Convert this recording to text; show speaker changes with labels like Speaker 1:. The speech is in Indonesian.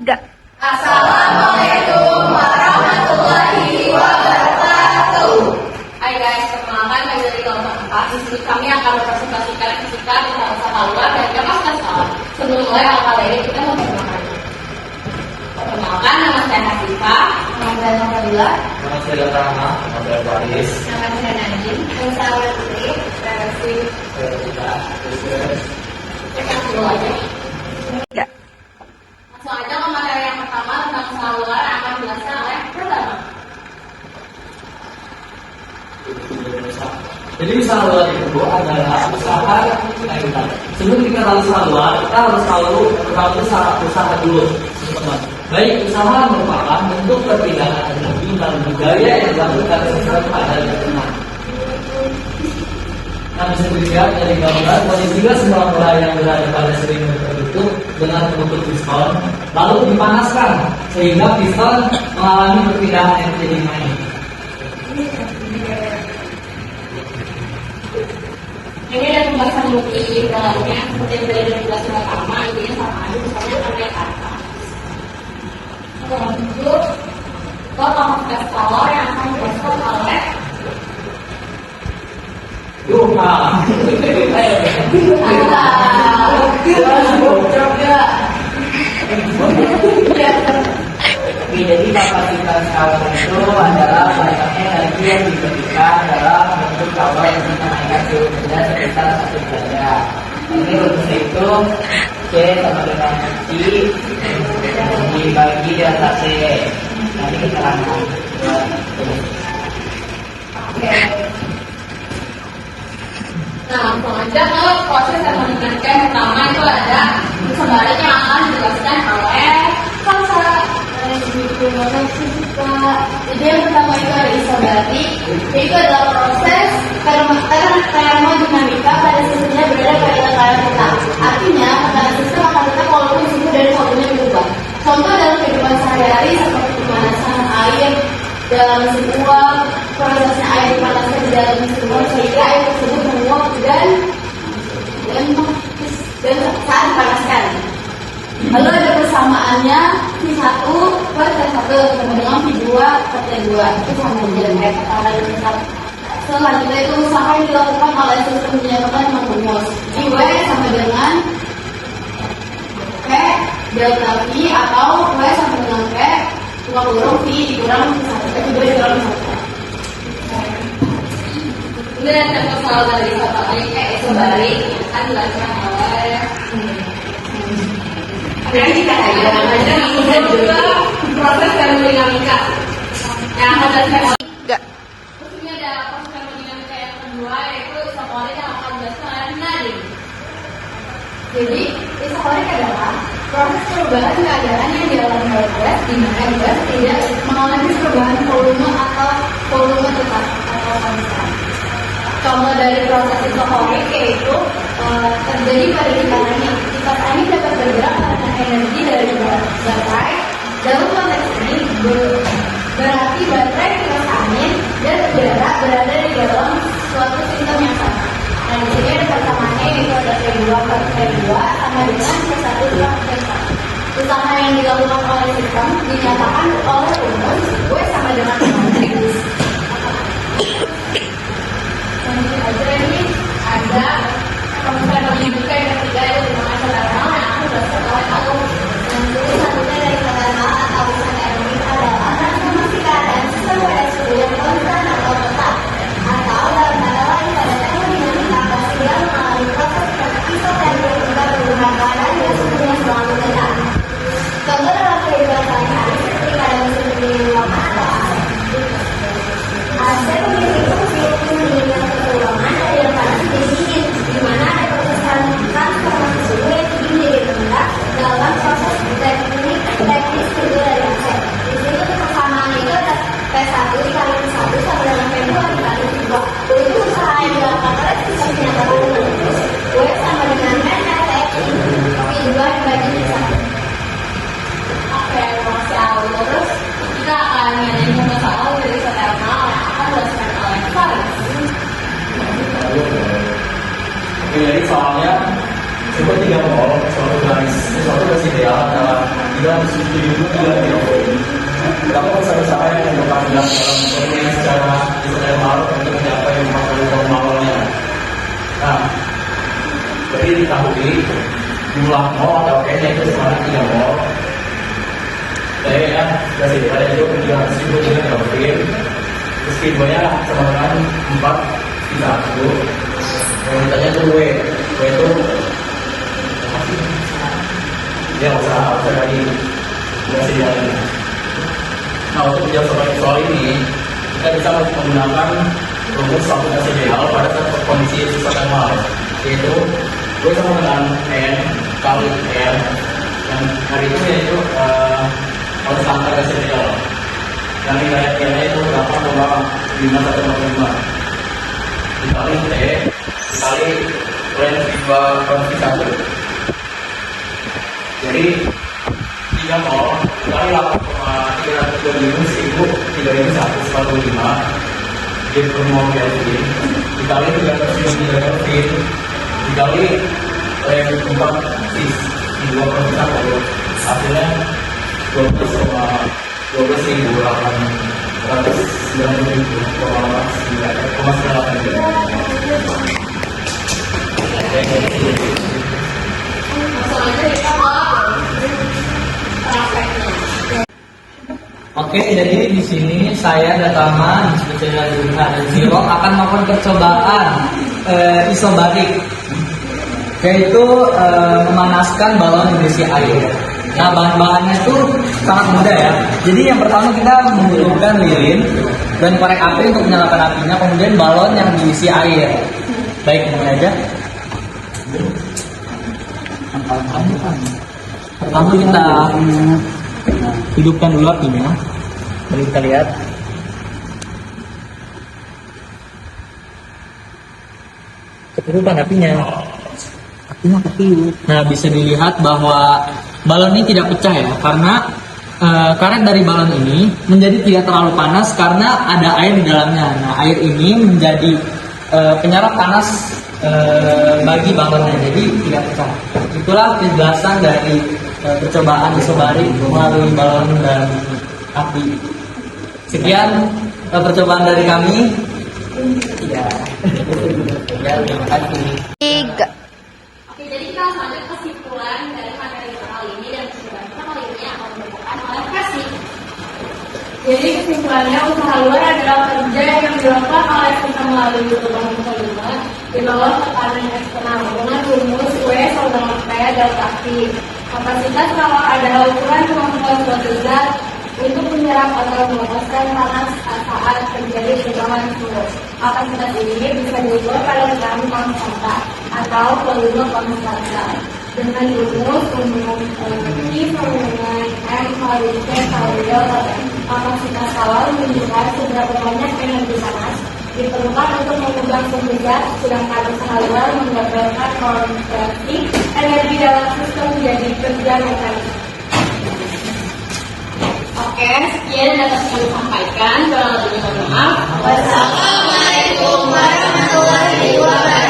Speaker 1: 3.
Speaker 2: Assalamualaikum warahmatullahi wabarakatuh. Hai guys, perkenalkan kami dari kelompok 4. Di sini kami akan mempresentasikan fisika tentang usaha luar dan kapasitas alam. Sebelum mulai hal ini kita mau perkenalkan. Perkenalkan, nama saya Hasifah, nama saya Nabila,
Speaker 3: Nama saya Rama, nama saya Faris.
Speaker 2: nama saya Najim, nama saya Putri, kita dulu aja.
Speaker 1: 3.
Speaker 2: Langsung aja ke materi yang pertama tentang usaha luar yang akan dijelaskan oleh Perdana.
Speaker 3: Jadi usaha luar itu adalah usaha kita. Sebelum kita tahu usaha luar, kita harus tahu usaha dulu, teman-teman. Baik, usaha merupakan bentuk perpindahan energi dan budaya yang dilakukan sesuai pada lingkungan. Nah, bisa dilihat dari gambar posisinya semua bola yang berada pada silinder tertutup dengan penutup piston, lalu dipanaskan sehingga piston mengalami perpindahan energi yang lain.
Speaker 2: Ini ada pembahasan bukti dalamnya seperti yang tadi sudah jelas pertama, intinya sama aja, misalnya karya kata. Untuk kapasitas kalor yang akan dijelaskan oleh
Speaker 3: Duha.
Speaker 4: Jadi kapasitas kalor itu adalah banyaknya energi yang diberikan dalam bentuk kalor yang dinaikkan suhu benda sekitar 1 derajat. Ini rumusnya itu C sama dengan I dibagi delta C. Nanti kita rangkum.
Speaker 2: Nah, langsung aja ke proses termodinamika yang pertama itu ada sebaliknya yang akan dijelaskan oleh Salsa. Jadi yang pertama itu ada isobarik, itu adalah proses termodinamika pada sistemnya berada pada tekanan tetap. Artinya tekanan sistem akan tetap walaupun suhu dan volume berubah. Contoh dalam kehidupan sehari-hari seperti pemanasan air dalam sebuah prosesnya air dipanaskan di dalam sebuah sehingga air tersebut menguap dan saat dipanaskan. Lalu ada persamaannya P1 per T1 sama dengan P2 per T2 itu sama dengan tekanan tetap. Selanjutnya itu usaha yang dilakukan oleh sistem penyatuan yang rumus W sama dengan P delta P atau W sama dengan P kurang P dikurang P1 dikurang P1. Ini ada contoh dari contohnya kayak isobalik yang akan dilakukan oleh kita aja kemudian juga proses termodinamika yang akan dilakukan. Terus ini ada proses termodinamika yang kedua yaitu isoporik yang akan dijelaskan oleh Nadine. Jadi isoporik adalah proses perubahan keadaan yang dialami oleh gas di mana gas tidak mengalami perubahan volume atau volume tetap atau konstan. Contoh dari proses isoporik yaitu terjadi pada kipas angin. Kipas angin dapat bergerak karena energi dari baterai. Dalam konteks ini berarti baterai kipas angin dan udara berada di dalam suatu sistem yang sama. Nah, di sini ada persamaannya yaitu ada T2 per T2 sama dengan T1 per T1. Usaha yang dilakukan oleh sistem dinyatakan oleh rumus W sama dengan X. Selanjutnya aja ini ada proses termodinamika yang ketiga yaitu dengan thermal yang akan dijelaskan oleh Aku. Yang satunya dari thermal atau usaha termodinamika adalah transformasi keadaan sistem pada suhu yang konstan atau tetap, atau dalam kata lain pada termodinamika hasil yang mengalami proses isotermik hingga perubahan keadaan dan suhunya selalu tetap. Contoh dalam kehidupan sehari-hari seperti pada musim dingin ruangan atau AC. AC memiliki fungsi untuk meningkatkan ruangan dari yang panas menjadi dingin, di mana ada proses transformasi suhu yang tinggi menjadi rendah dalam proses teknis kedua dari AC. Di sini untuk persamaannya itu ada P1 dikali P1 sama dengan P2 dikali P2. Untuk usaha yang dilakukan oleh sistem dinyatakan dengan rumus W sama dengan NRT P2 dibagi P1. Oke, masih awal terus kita akan ngadain masalah dari thermal yang akan dijelaskan oleh Faris.
Speaker 3: Oke, jadi soalnya coba 3 mol suatu garis ideal adalah
Speaker 1: dan studi juga dapat usaha-usaha yang menyebabkan dalam proses secara informal untuk mencapai 40 normalnya. Nah, jadi diketahui jumlah mol atau kayaknya itu sekarang 3 mol. Saya ya, dari pada itu penjualan tersebut dengan Kelvin. Terus keduanya sama dengan 4 3 1. Wanitanya itu W itu ya usaha dari masih jalan. Nah, untuk menjawab soal ini kita bisa menggunakan rumus aplikasi ideal pada satu kondisi sifat normal, yaitu W sama dengan N kali R, dan hari itu yaitu harus angka gas ideal. Yang nilai itu 8,5145 dikali T dikali N kondisi 1. Jadi 3 mol dikali 8,325 3145 J per mol Kelvin dikali 373 Kelvin dikali N 4 sis di 2/1, hasilnya
Speaker 3: Oke, jadi di sini saya dan Taman, Spesial dan Zero akan melakukan percobaan isobarik, yaitu memanaskan balon berisi air. Nah, bahan-bahannya itu sangat mudah ya. Jadi yang pertama kita membutuhkan lilin dan korek api untuk menyalakan apinya, kemudian balon yang diisi air. Baik, mulai aja. Pertama kita hidupkan dulu apinya. Mari kita lihat. Keturupan apinya. Apinya ketiup. Nah, bisa dilihat bahwa balon ini tidak pecah ya, karena karet dari balon ini menjadi tidak terlalu panas karena ada air di dalamnya. Nah, air ini menjadi penyerap panas bagi balonnya, jadi tidak pecah. Itulah penjelasan dari percobaan isobarik melalui balon dan api. Sekian percobaan dari kami. Ya, terima kasih.
Speaker 2: 3. Oke, jadi kita langsung aja kesimpulan dari materi kali ini, dan kesimpulan kita kali ini akan dilakukan oleh Kasih. Jadi kesimpulannya, usaha luar adalah kerja yang dilakukan oleh kita melalui lubang polymer di bawah tekanan eksternal dengan rumus W sama dengan P delta T. Kapasitas kalau adalah ukuran kemampuan suatu zat untuk menyerap atau melepaskan panas saat terjadi perubahan suhu. Kapasitas ini bisa diukur pada tekanan konstanta atau volume konstanta dengan rumus umum I sama dengan M kali T kali delta T. Kapasitas kawal menunjukkan seberapa banyak energi panas diperlukan untuk mengubah suhu zat, sedangkan usaha luar menggambarkan konversi energi dalam sistem menjadi kerja mekanik. Oke, sekian yang dapat kami sampaikan. Kurang lebihnya mohon maaf. Wassalamualaikum warahmatullahi wabarakatuh.